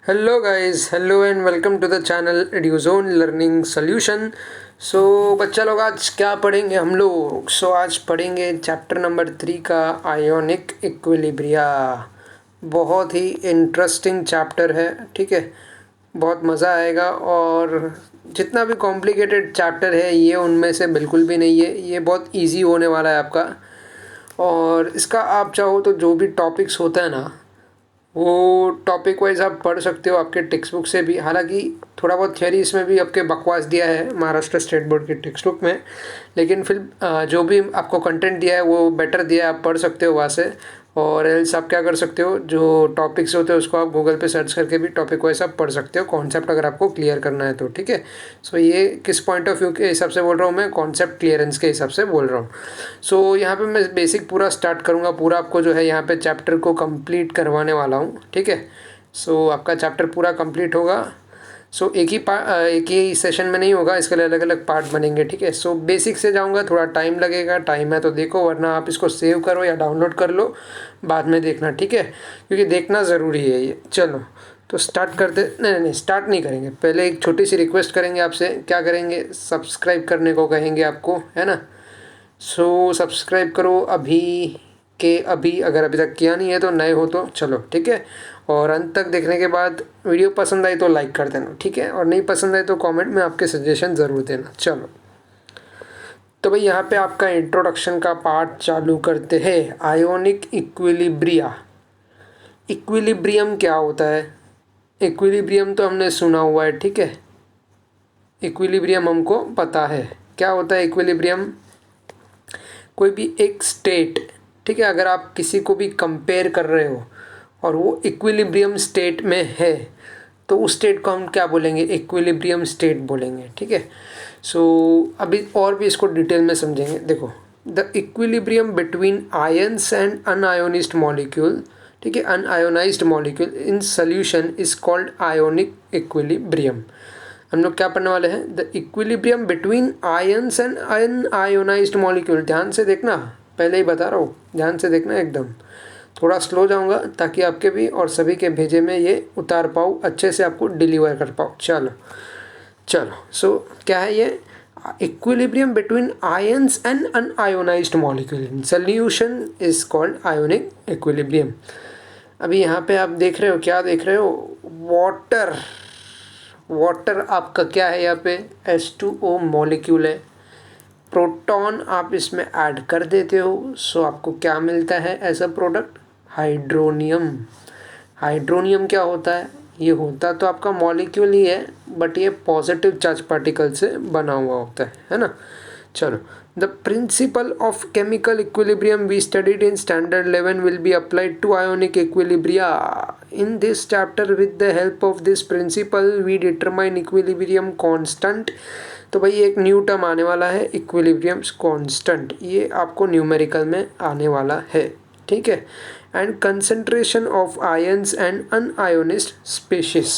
Hello guys, hello and welcome to the channel Eduzone Learning Solution. बच्चा लोग आज क्या पढ़ेंगे हम लोग? आज पढ़ेंगे चैप्टर नंबर 3 का आयोनिक इक्विलिब्रिया। बहुत ही इंटरेस्टिंग चैप्टर है, ठीक है। बहुत मज़ा आएगा और जितना भी कॉम्प्लिकेटेड चैप्टर है ये उनमें से बिल्कुल भी नहीं है। ये बहुत इजी होने वाला है आपका। और इसका आप चाहो तो जो भी टॉपिक्स होता है ना, वो टॉपिक वाइज आप पढ़ सकते हो आपके टेक्स्ट बुक से भी। हालांकि थोड़ा बहुत थियरी इसमें भी आपके बकवास दिया है महाराष्ट्र स्टेट बोर्ड के टेक्स्ट बुक में, लेकिन फिर जो भी आपको कंटेंट दिया है वो बेटर दिया है, आप पढ़ सकते हो वहाँ से। और एल्स आप क्या कर सकते हो, जो टॉपिक्स होते हैं उसको आप गूगल पे सर्च करके भी टॉपिक वाइज आप पढ़ सकते हो, कॉन्सेप्ट अगर आपको क्लियर करना है तो, ठीक है। ये किस पॉइंट ऑफ व्यू के हिसाब से बोल रहा हूँ मैं, कॉन्सेप्ट क्लियरेंस के हिसाब से बोल रहा हूँ। यहाँ पे मैं बेसिक पूरा स्टार्ट करूँगा, पूरा आपको जो है यहाँ पे चैप्टर को कंप्लीट करवाने वाला हूँ, ठीक है। आपका चैप्टर पूरा कंप्लीट होगा। एक ही सेशन में नहीं होगा, इसके लिए अलग अलग पार्ट बनेंगे, ठीक है। बेसिक से जाऊंगा, थोड़ा टाइम लगेगा, टाइम है तो देखो, वरना आप इसको सेव करो या डाउनलोड कर लो, बाद में देखना, ठीक है, क्योंकि देखना ज़रूरी है ये। चलो तो स्टार्ट करते। नहीं, स्टार्ट नहीं करेंगे, पहले एक छोटी सी रिक्वेस्ट करेंगे आपसे। क्या करेंगे? सब्सक्राइब करने को कहेंगे आपको, है ना। सब्सक्राइब करो अभी के अभी, अगर अभी तक किया नहीं है तो, नए हो तो चलो, ठीक है। और अंत तक देखने के बाद वीडियो पसंद आई तो लाइक कर देना, ठीक है, और नहीं पसंद आई तो कमेंट में आपके सजेशन ज़रूर देना। चलो तो भाई यहाँ पे आपका इंट्रोडक्शन का पार्ट चालू करते हैं। Ionic equilibria. इक्विलिब्रियम क्या होता है? इक्विलिब्रियम तो हमने सुना हुआ है, ठीक है। इक्विलिब्रियम हमको पता है क्या होता है। इक्विलिब्रियम कोई भी एक स्टेट, ठीक है, अगर आप किसी को भी कंपेयर कर रहे हो और वो इक्विलिब्रियम स्टेट में है तो उस स्टेट को हम क्या बोलेंगे? इक्विलिब्रियम स्टेट बोलेंगे, ठीक है। अभी और भी इसको डिटेल में समझेंगे। देखो, the equilibrium between ions and unionised molecule, ठीक है, unionised molecule in solution is called ionic equilibrium. हम लोग क्या पढ़ने वाले हैं? The equilibrium between ions and unionised molecule. ध्यान से देखना, पहले ही बता रहा हूँ, ध्यान से देखना एकदम। थोड़ा स्लो जाऊंगा ताकि आपके भी और सभी के भेजे में ये उतार पाऊँ, अच्छे से आपको डिलीवर कर पाऊँ। चलो क्या है ये? Equilibrium between ions and unionised molecule in solution is called ionic equilibrium. अभी यहाँ पे आप देख रहे हो, क्या देख रहे हो? वाटर आपका क्या है? यहाँ पे H2O मॉलिक्यूल है। प्रोटॉन आप इसमें ऐड कर देते हो, आपको क्या मिलता है as a product? Hydronium. Hydronium क्या होता है? ये होता तो आपका मॉलिक्यूल ही है, बट ये पॉजिटिव चार्ज पार्टिकल से बना हुआ होता है ना। चलो, the principle of chemical equilibrium we studied in standard 11 will be applied to ionic equilibria. In this chapter with the help of this principle we determine equilibrium constant. तो भाई एक न्यू टर्म आने वाला है, इक्विलिब्रियम कांस्टेंट। ये आपको numerical में आने वाला है, ठीक है। And concentration of ions and unionised species.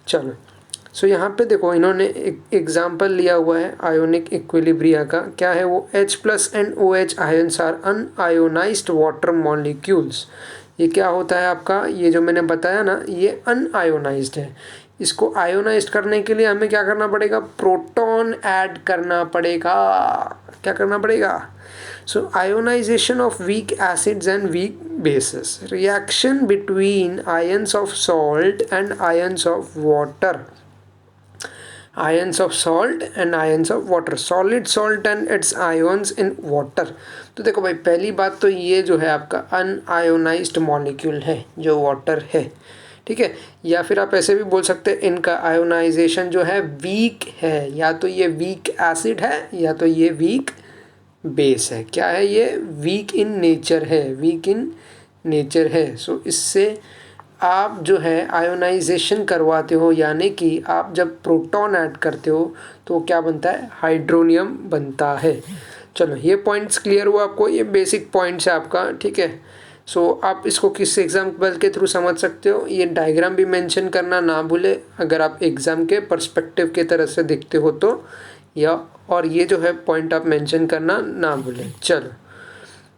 चलो यहाँ पे देखो, इन्होंने एक एग्जाम्पल लिया हुआ है आयोनिक इक्विलिब्रिया का। क्या है वो? H+ and OH ions are unionized water molecules. ये क्या होता है आपका? ये जो मैंने बताया ना, ये अनआयोनाइज्ड है। इसको आयोनाइज्ड करने के लिए हमें क्या करना पड़ेगा? प्रोटॉन ऐड करना पड़ेगा। क्या करना पड़ेगा? Ionization of weak acids and weak bases, reaction between ions of salt and ions of water, ions of salt and ions of water, solid salt and its ions in water। तो देखो भाई, पहली बात तो ये जो है आपका अनआयोनाइज्ड मॉलिक्यूल है जो वाटर है, ठीक है। या फिर आप ऐसे भी बोल सकते हैं, इनका आयोनाइजेशन जो है वीक है, या तो ये वीक एसिड है या तो ये वीक बेस है। क्या है ये? वीक इन नेचर है, वीक इन नेचर है। इससे आप जो है आयोनाइजेशन करवाते हो, यानी कि आप जब प्रोटॉन ऐड करते हो तो क्या बनता है? हाइड्रोनियम बनता है। चलो, ये पॉइंट्स क्लियर हुआ आपको? ये बेसिक पॉइंट्स है आपका, ठीक है। आप इसको किस एग्जाम्पल के थ्रू समझ सकते हो? ये डायग्राम भी मेंशन करना ना भूले, अगर आप एग्ज़ाम के पर्सपेक्टिव के तरह से देखते हो तो, और ये जो है पॉइंट आप मेंशन करना ना भूलें। चलो,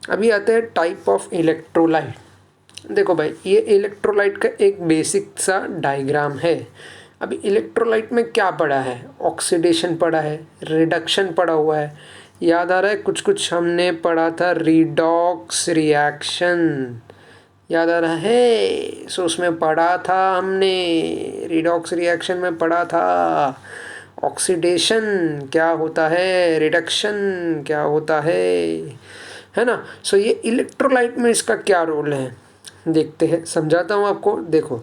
अभी आते हैं टाइप ऑफ इलेक्ट्रोलाइट। देखो भाई, ये इलेक्ट्रोलाइट का एक बेसिक सा डायग्राम है। अभी इलेक्ट्रोलाइट में क्या पड़ा है? ऑक्सीडेशन पड़ा है, रिडक्शन पड़ा हुआ है, याद आ रहा है? कुछ कुछ हमने पढ़ा था, रिडॉक्स रिएक्शन, याद आ रहा है? सो उसमें पढ़ा था हमने, रिडॉक्स रिएक्शन में पढ़ा था ऑक्सीडेशन क्या होता है, रिडक्शन क्या होता है ना? सो ये इलेक्ट्रोलाइट में इसका क्या रोल है देखते हैं, समझाता हूँ आपको। देखो,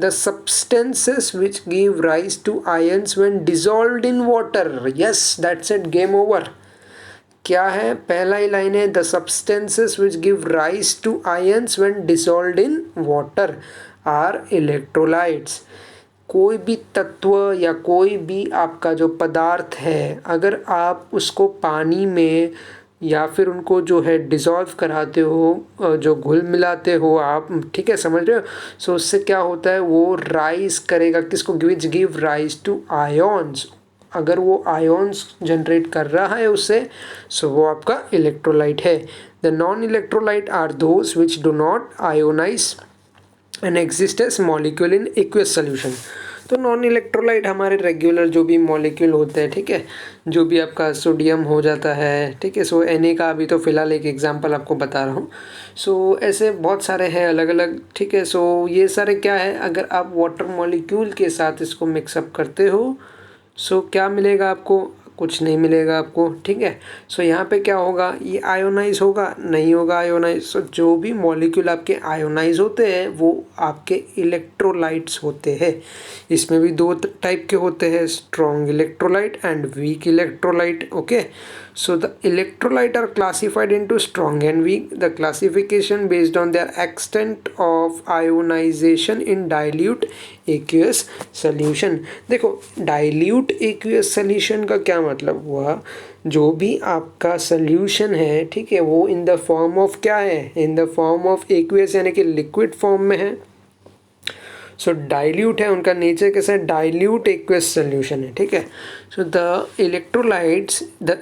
the substances which give rise to ions when dissolved in water, yes that's it, game over. क्या है? पहला ही लाइन है, the substances which give rise to ions when dissolved in water are electrolytes. कोई भी तत्व या कोई भी आपका जो पदार्थ है, अगर आप उसको पानी में या फिर उनको जो है डिज़ोल्व कराते हो, जो घुल मिलाते हो आप, ठीक है, समझ रहे हो? सो उससे क्या होता है, वो राइज करेगा किसको? Which give rise to ions. अगर वो आयॉन्स जनरेट कर रहा है उससे, सो वो आपका इलेक्ट्रोलाइट है। The non electrolyte are those which do not ionize and exist as molecule in aqueous solution. तो नॉन इलेक्ट्रोलाइट हमारे रेगुलर जो भी मॉलिक्यूल होते हैं, ठीक है, जो भी आपका सोडियम हो जाता है, ठीक है। सो Na का अभी तो फ़िलहाल एक एग्जांपल आपको बता रहा हूँ। सो ऐसे बहुत सारे हैं अलग अलग, ठीक है। सो ये सारे क्या है, अगर आप वाटर मॉलिक्यूल के साथ इसको मिक्सअप करते हो, सो क्या मिलेगा आपको? कुछ नहीं मिलेगा आपको, ठीक है। सो यहाँ पे क्या होगा, ये आयोनाइज होगा? नहीं होगा आयोनाइज। सो जो भी मॉलिक्यूल आपके आयोनाइज होते हैं वो आपके इलेक्ट्रोलाइट्स होते हैं। इसमें भी दो टाइप के होते हैं, strong electrolyte and weak electrolyte, okay. So the electrolyte are classified into strong and weak. The classification based on their extent of ionization in dilute aqueous solution. देखो, dilute aqueous solution का क्या मतलब हुआ? जो भी आपका solution है, ठीक है, वो in the form of क्या है? In the form of aqueous यानी कि liquid form में है। सो डाइल्यूट है, उनका नेचर कैसा है? डाइल्यूट एक्वस सोल्यूशन है, ठीक है। So the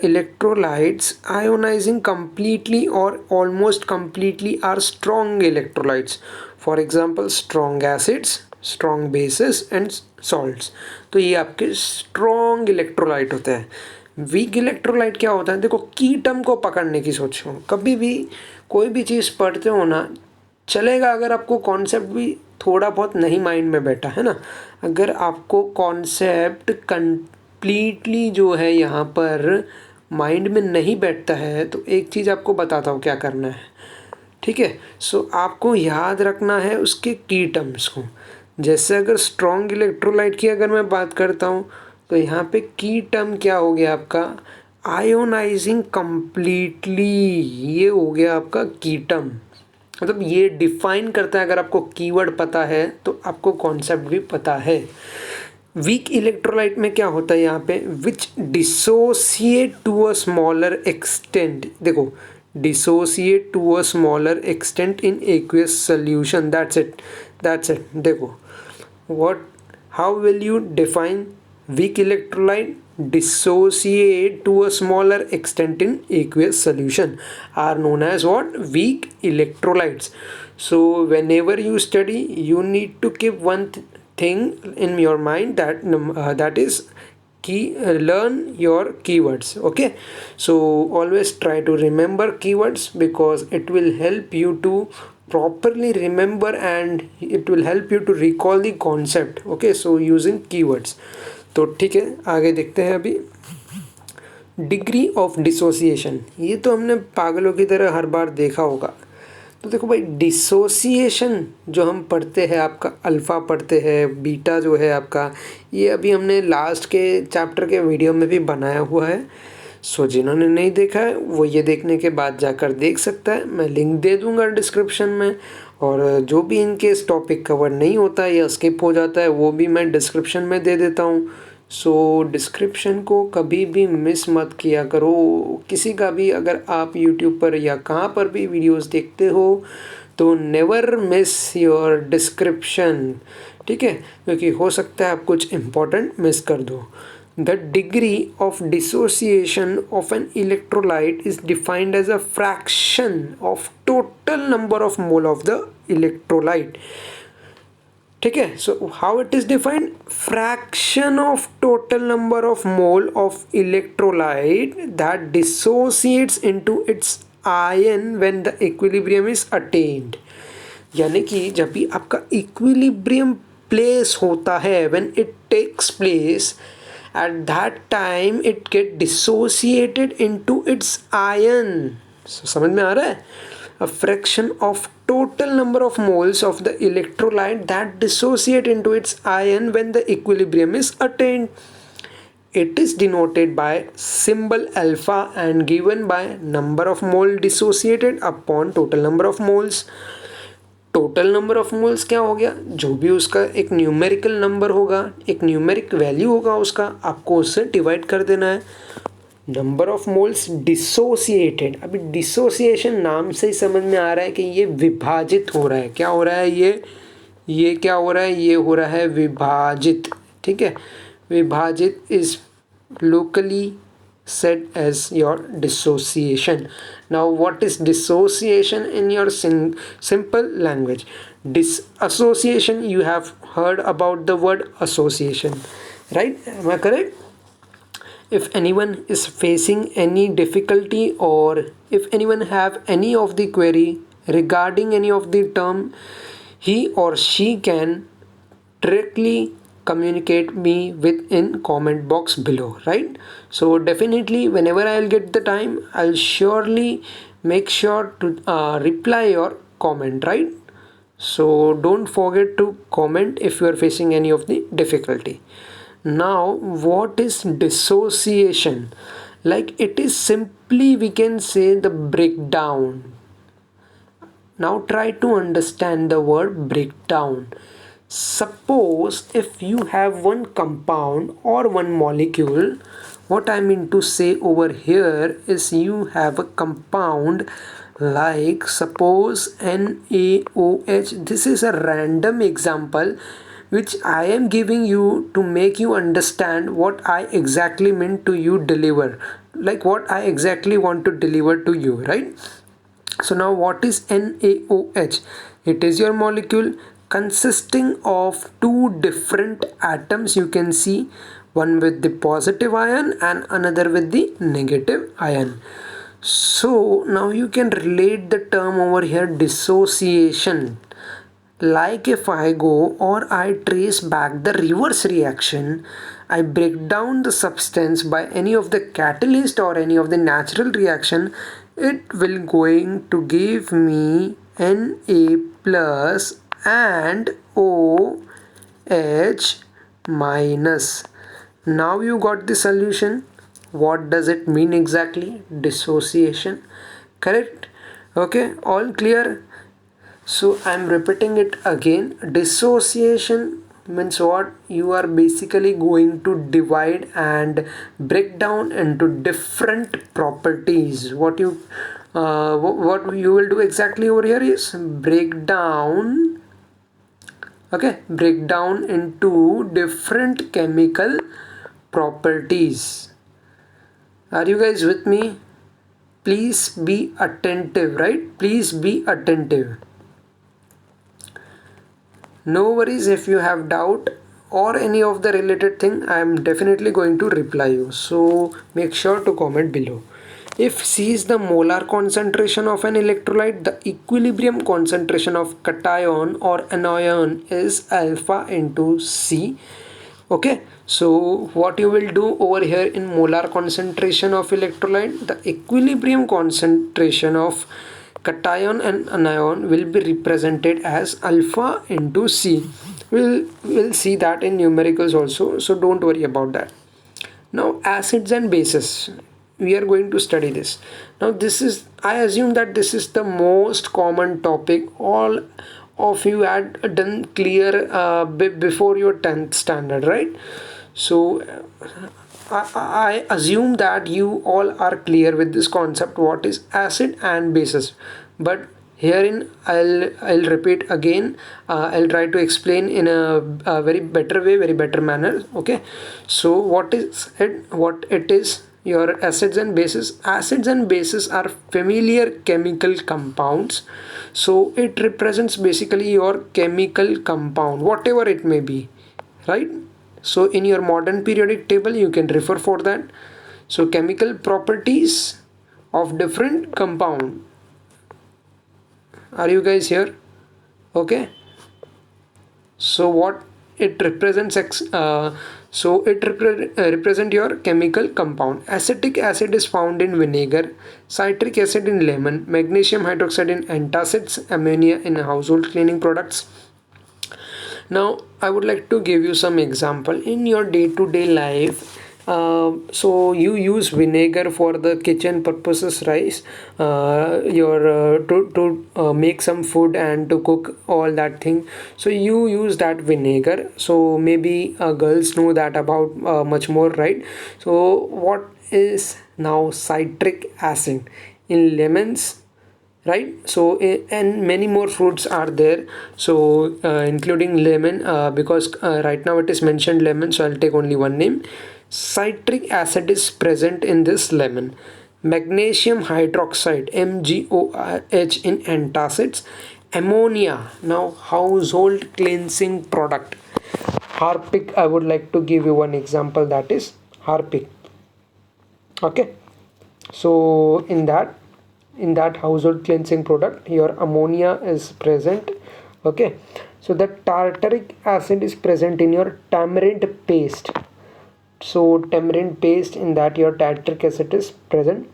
electrolytes ionising completely और almost completely are strong electrolytes. For example strong acids, strong bases and salts. तो ये आपके स्ट्रॉन्ग इलेक्ट्रोलाइट होते हैं। वीक इलेक्ट्रोलाइट क्या होता है? देखो, कीटम को पकड़ने की सोचो, कभी भी कोई भी चीज़ पढ़ते हो ना, चलेगा अगर आपको कॉन्सेप्ट भी थोड़ा बहुत नहीं माइंड में बैठा है ना। अगर आपको कॉन्सेप्ट कंप्लीटली जो है यहाँ पर माइंड में नहीं बैठता है, तो एक चीज़ आपको बताता हूँ क्या करना है, ठीक है। सो आपको याद रखना है उसके की टर्म्स को। जैसे अगर स्ट्रॉन्ग इलेक्ट्रोलाइट की अगर मैं बात करता हूँ, तो यहाँ पे की टर्म क्या हो गया आपका? आयोनाइजिंग कंप्लीटली, ये हो गया आपका की टर्म। मतलब ये डिफाइन करता है, अगर आपको कीवर्ड पता है तो आपको कॉन्सेप्ट भी पता है। वीक इलेक्ट्रोलाइट में क्या होता है यहाँ पे? Which dissociate to a smaller extent. देखो, dissociate to a smaller extent in aqueous solution, that's it. देखो, what, how will you define weak electrolyte? Dissociate to a smaller extent in aqueous solution are known as what? Weak electrolytes. So whenever you study, you need to keep one thing in your mind, that is learn your keywords, okay. So always try to remember keywords, because it will help you to properly remember and it will help you to recall the concept, okay. So using keywords, तो ठीक है, आगे देखते हैं। अभी degree of dissociation, ये तो हमने पागलों की तरह हर बार देखा होगा। तो देखो भाई, डिसोसिएशन जो हम पढ़ते हैं, आपका अल्फ़ा पढ़ते हैं, बीटा जो है आपका, ये अभी हमने लास्ट के चैप्टर के वीडियो में भी बनाया हुआ है। सो जिन्होंने नहीं देखा है वो ये देखने के बाद जाकर देख सकता है, मैं लिंक दे दूंगा डिस्क्रिप्शन में। और जो भी इनके इस टॉपिक कवर नहीं होता है या स्किप हो जाता है, वो भी मैं डिस्क्रिप्शन में दे देता हूँ। सो डिस्क्रिप्शन को कभी भी मिस मत किया करो, किसी का भी। अगर आप यूट्यूब पर या कहाँ पर भी वीडियोस देखते हो, तो नेवर मिस योर डिस्क्रिप्शन, ठीक है, क्योंकि हो सकता है आप कुछ इम्पोर्टेंट मिस कर दो। The degree of dissociation of an electrolyte is defined as a fraction of total number of mole of the electrolyte. ठीक है, so how it is defined? Fraction of total number of mole of electrolyte that dissociates into its ion when the equilibrium is attained. यानी कि जब भी आपका equilibrium place होता है, when it takes place, at that time it get dissociated into its ion. So समझ में आ रहा है? A fraction of total number of moles of the electrolyte that dissociate into its ion when the equilibrium is attained. It is denoted by symbol alpha and given by number of mole dissociated upon total number of moles. Total number of moles क्या हो गया? जो भी उसका एक numerical number होगा, एक numeric value होगा उसका, आपको उससे डिवाइड कर देना है. Number of moles dissociated. अभी डिसोसिएशन नाम से ही समझ में आ रहा है कि ये विभाजित हो रहा है. क्या हो रहा है? ये क्या हो रहा है? ये हो रहा है विभाजित. ठीक है, विभाजित is locally said as your dissociation. Now what is dissociation in your simple language? Disassociation, you have heard about the word association, right? Am I correct? If anyone is facing any difficulty or if anyone have any of the query regarding any of the term, he or she can directly communicate me with in comment box below, right? So definitely whenever I'll get the time, I'll surely make sure to reply your comment, right? So don't forget to comment if you are facing any of the difficulty. Now what is dissociation? Like, it is simply, we can say, the breakdown. Now try to understand the word breakdown. Suppose if you have one compound or one molecule, what I mean to say over here is you have a compound like suppose NaOH. This is a random example which I am giving you to make you understand what I exactly meant to you deliver, like what I exactly want to deliver to you, right? So now what is NaOH? It is your molecule consisting of two different atoms. You can see one with the positive ion and another with the negative ion. So now you can relate the term over here, dissociation. Like if I go or I trace back the reverse reaction, I break down the substance by any of the catalyst or any of the natural reaction, it will going to give me Na plus and OH minus. Now you got the solution. What does it mean exactly? Dissociation, correct? Okay, all clear? So I'm repeating it again. Dissociation means what? You are basically going to divide and break down into different properties. What you will do exactly over here is break down. Okay, break down into different chemical properties. Are you guys with me? Please be attentive, right? Please be attentive. No worries, if you have doubt or any of the related thing, I am definitely going to reply you. So make sure to comment below. If C is the molar concentration of an electrolyte, the equilibrium concentration of cation or anion is alpha into C. Okay, so what you will do over here in molar concentration of electrolyte, the equilibrium concentration of cation and anion will be represented as alpha into C. We'll see that in numericals also, so don't worry about that. Now acids and bases, we are going to study this. Now this is, I assume that this is the most common topic all of you had done clear before your 10th standard, right? So I assume that you all are clear with this concept, what is acid and bases. But herein I'll repeat again. I'll try to explain in a very better way, very better manner. Okay, so what is it? What it is? your acids and bases. Acids and bases are familiar chemical compounds, so it represents basically your chemical compound, whatever it may be, right? So in your modern periodic table you can refer for that. So chemical properties of different compound. Are you guys here? Okay, so what it represents, so it represent your chemical compound. Acetic acid is found in vinegar, citric acid in lemon, magnesium hydroxide in antacids, ammonia in household cleaning products. Now I would like to give you some example in your day-to-day life. So you use vinegar for the kitchen purposes, right? Your to make some food and to cook all that thing, so you use that vinegar. So maybe girls know that about much more, right? So what is now citric acid in lemons, right? So and many more fruits are there, so including lemon, because right now it is mentioned lemon, so I'll take only one name. Citric acid is present in this lemon. Magnesium hydroxide, MgOH, in antacids. Ammonia, now household cleansing product. Harpic, I would like to give you one example, that is Harpic. Okay, so in that household cleansing product your ammonia is present. Okay, so the tartaric acid is present in your tamarind paste. So tamarind paste, in that your tartaric acid is present.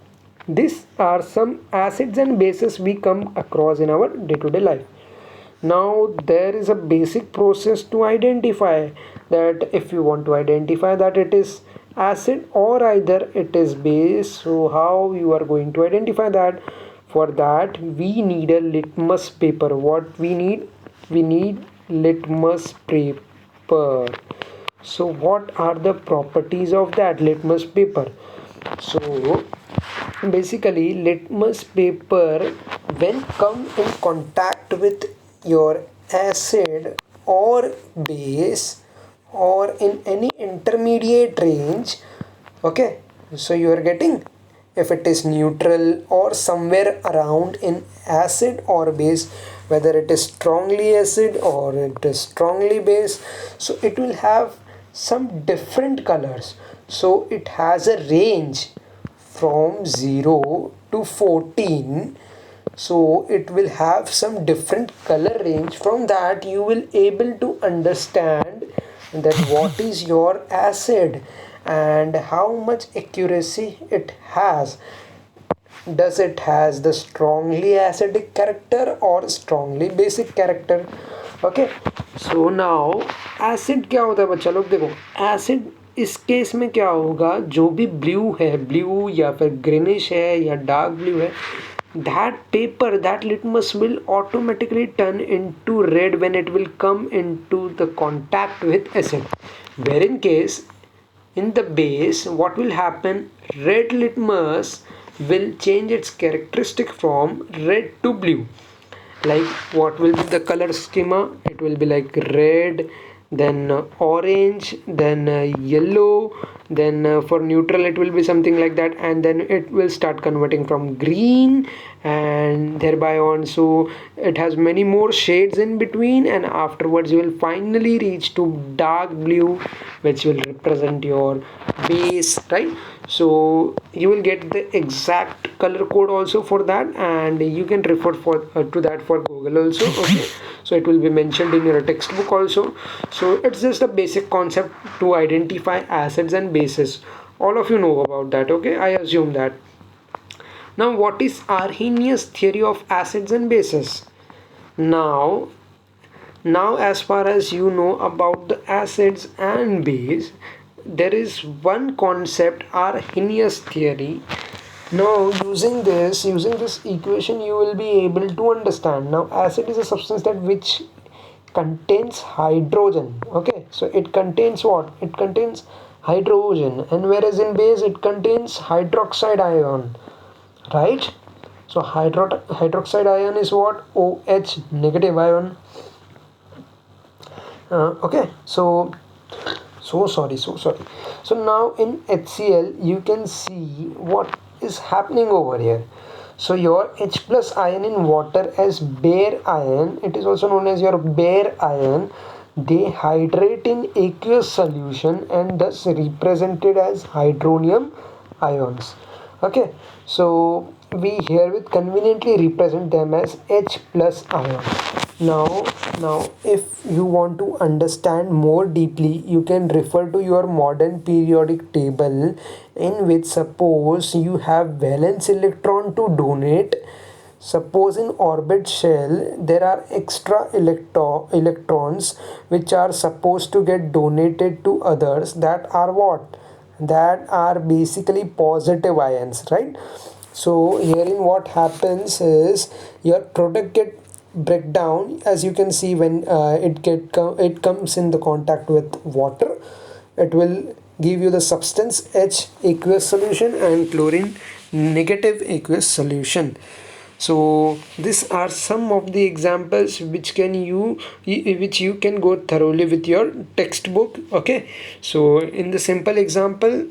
These are some acids and bases we come across in our day-to-day life. Now there is a basic process to identify that. If you want to identify that it is acid or either it is base, so how you are going to identify that? For that we need a litmus paper. What we need? We need litmus paper. So what are the properties of that litmus paper? So basically litmus paper, when come in contact with your acid or base or in any intermediate range, okay, so you are getting, if it is neutral or somewhere around in acid or base, whether it is strongly acid or it is strongly base, so it will have some different colors. So it has a range from 0 to 14, so it will have some different color range. From that you will able to understand that what is your acid and how much accuracy it has. Does it has the strongly acidic character or strongly basic character? Okay, so now acid क्या होता है बच्चा लोग? देखो acid इस case में क्या होगा, जो भी ब्लू है, ब्लू या फिर ग्रीनिश है या डार्क ब्लू है, that paper, that litmus will automatically turn into red when it will come into the contact with acid. Where in case in the base what will happen, red litmus will change its characteristic from red to blue. Like what will be the color schema? It will be like red, then orange, then yellow, then for neutral it will be something like that, and then it will start converting from green and thereby on. So it has many more shades in between, and afterwards you will finally reach to dark blue, which will represent your base, right? So you will get the exact color code also for that, and you can refer for to that for Google also. Okay, so it will be mentioned in your textbook also. So it's just a basic concept to identify acids and bases. All of you know about that. Okay, I assume that. Now what is Arrhenia's theory of acids and bases? Now as far as you know about the acids and base, there is one concept, Arrhenia's theory. Now using this equation you will be able to understand. Now acid is a substance that which contains hydrogen. Okay, so it contains what? It contains hydrogen, and whereas in base it contains hydroxide ion, right? So hydroxide ion is what? OH, negative ion. Okay, so So sorry. So now in HCl you can see what is happening over here. So your H plus ion in water as bare ion, it is also known as your bare ion, they hydrate in aqueous solution and thus represented as hydronium ions. Okay, so we herewith conveniently represent them as H plus ion. Now if you want to understand more deeply, you can refer to your modern periodic table, in which suppose you have valence electron to donate. Suppose in orbit shell there are extra electrons which are supposed to get donated to others, that are what? That are basically positive ions, right? So herein what happens is your product get breakdown, as you can see, when it comes in the contact with water, it will give you the substance H aqueous solution and chlorine negative aqueous solution. So these are some of the examples which you can go thoroughly with your textbook. Okay, so in the simple example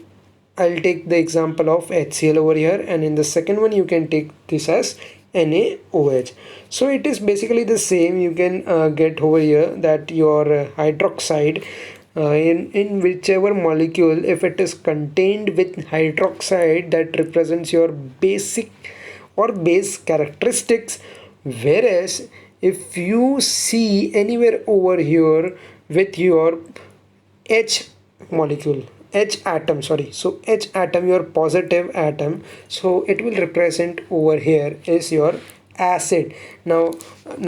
I'll take the example of HCl over here, and in the second one you can take this as NaOH. So it is basically the same. You can get over here that your hydroxide, in whichever molecule, if it is contained with hydroxide, that represents your basic or base characteristics, whereas if you see anywhere over here with your H molecule, H atom, sorry, so H atom, your positive atom, so it will represent over here is your acid. Now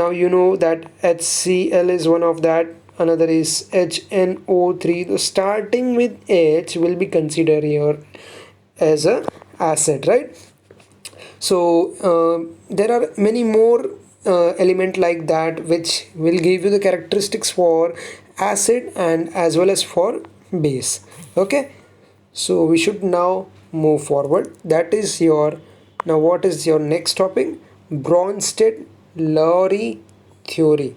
you know that HCl is one of that, another is HNO3. The starting with H will be considered here as a acid, right? So there are many more element like that which will give you the characteristics for acid and as well as for base. Okay, so we should now move forward. That is your, now what is your next topic? Bronsted Lowry theory.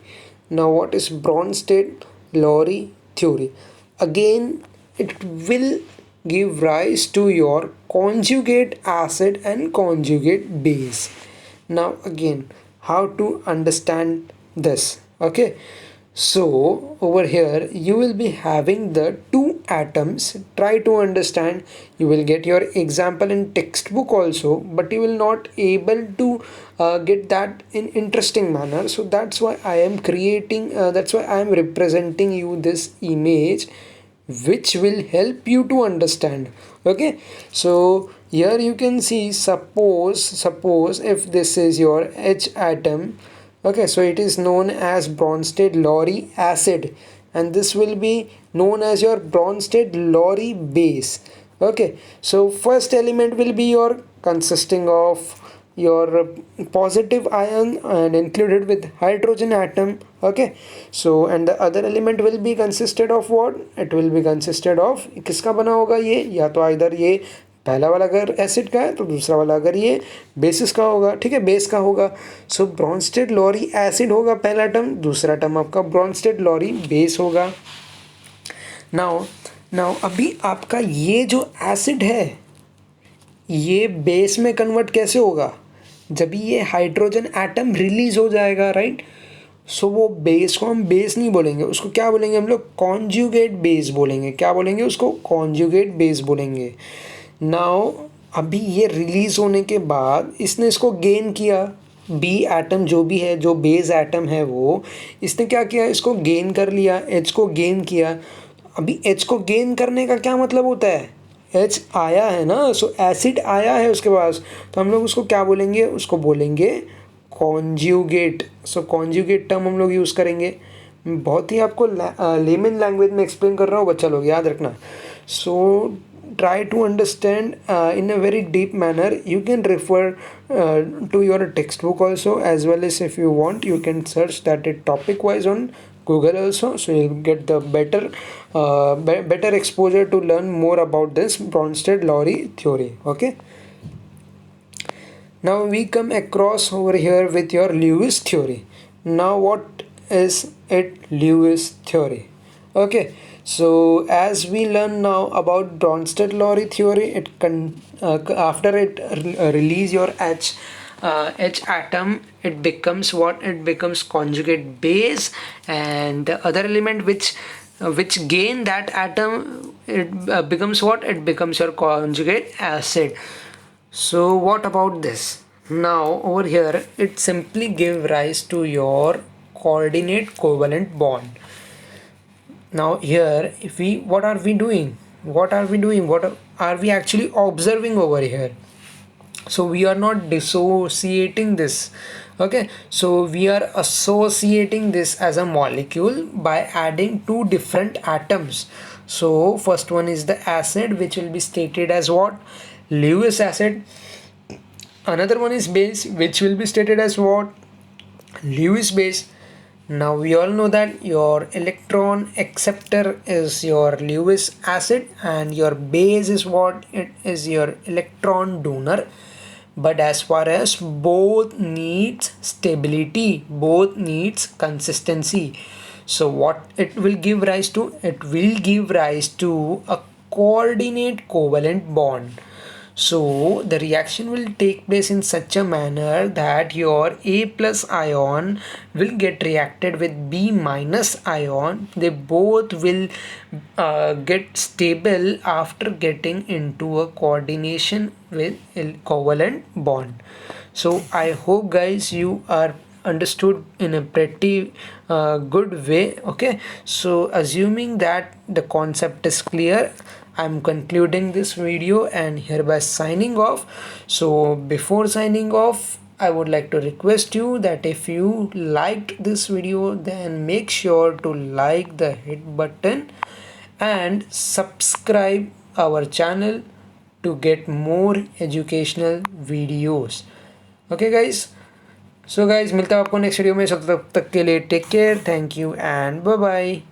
Now what is Bronsted Lowry theory? Again, it will give rise to your conjugate acid and conjugate base. Now again, how to understand this? Okay, so over here you will be having the two atoms. Try to understand. You will get your example in textbook also, but you will not able to get that in interesting manner. So that's why I am creating, that's why I am representing you this image which will help you to understand. Okay, so here you can see, suppose if this is your H atom. Okay, so it is known as Bronsted Lowry acid, and this will be known as your Bronsted Lowry base. Okay, so first element will be your consisting of your positive ion and included with hydrogen atom. Okay, so and the other element will be consisted of what? It will be consisted of, किसका बना होगा ये? या तो इधर ये पहला वाला अगर एसिड का है तो दूसरा वाला अगर ये बेसिस का होगा, ठीक है, बेस का होगा. सो ब्रॉन्स्टेड लॉरी एसिड होगा पहला टर्म, दूसरा टर्म आपका ब्रॉन्स्टेड लॉरी बेस होगा. नाउ अभी आपका ये जो एसिड है ये बेस में कन्वर्ट कैसे होगा? जब ये हाइड्रोजन एटम रिलीज हो जाएगा, राइट? सो वो बेस को हम बेस नहीं बोलेंगे, उसको क्या बोलेंगे हम लोग? कॉन्जुगेट बेस बोलेंगे. क्या बोलेंगे उसको? कॉन्जुगेट बेस बोलेंगे. नाउ अभी ये रिलीज होने के बाद इसने इसको गेन किया, बी एटम जो भी है, जो बेस एटम है वो, इसने क्या किया? इसको गेन कर लिया, एच को गेन किया. अभी एच को गेन करने का क्या मतलब होता है? एच आया है ना, सो एसिड आया है उसके पास, तो हम लोग उसको क्या बोलेंगे? उसको बोलेंगे कॉन्ज्यूगेट. सो कॉन्ज्यूगेट टर्म हम लोग यूज़ करेंगे. बहुत ही आपको लेमन लैंग्वेज में एक्सप्लेन कर रहा हूँ, बच्चा लोग याद रखना. सो try to understand in a very deep manner. You can refer to your textbook also, as well as if you want you can search that it topic wise on Google also, so you'll get the better exposure to learn more about this Bronsted Lowry theory. Okay, now we come across over here with your Lewis theory. Now what is it? Lewis theory. Okay, So as we learn now about Bronsted Lowry theory, after it release your H atom, it becomes what? It becomes conjugate base, and the other element which gain that atom, it becomes what? It becomes your conjugate acid. So what about this? Now over here it simply give rise to your coordinate covalent bond. Now here, if we, what are we doing? What are we doing? What are we actually observing over here? So we are not dissociating this. Okay, so we are associating this as a molecule by adding two different atoms. So first one is the acid, which will be stated as what? Lewis acid. Another one is base, which will be stated as what? Lewis base. Now we all know that your electron acceptor is your Lewis acid and your base is what? It is your electron donor. But as far as both needs stability, both needs consistency. So what it will give rise to? It will give rise to a coordinate covalent bond. So the reaction will take place in such a manner that your A plus ion will get reacted with B minus ion. They both will get stable after getting into a coordination with a covalent bond. So I hope guys you are understood in a pretty good way. Okay, so assuming that the concept is clear, I'm concluding this video and hereby signing off. So before signing off, I would like to request you that if you liked this video, then make sure to like the hit button and subscribe our channel to get more educational videos. Okay guys, so guys मिलता है आपको next video में, तब तक के लिए take care, thank you and bye bye.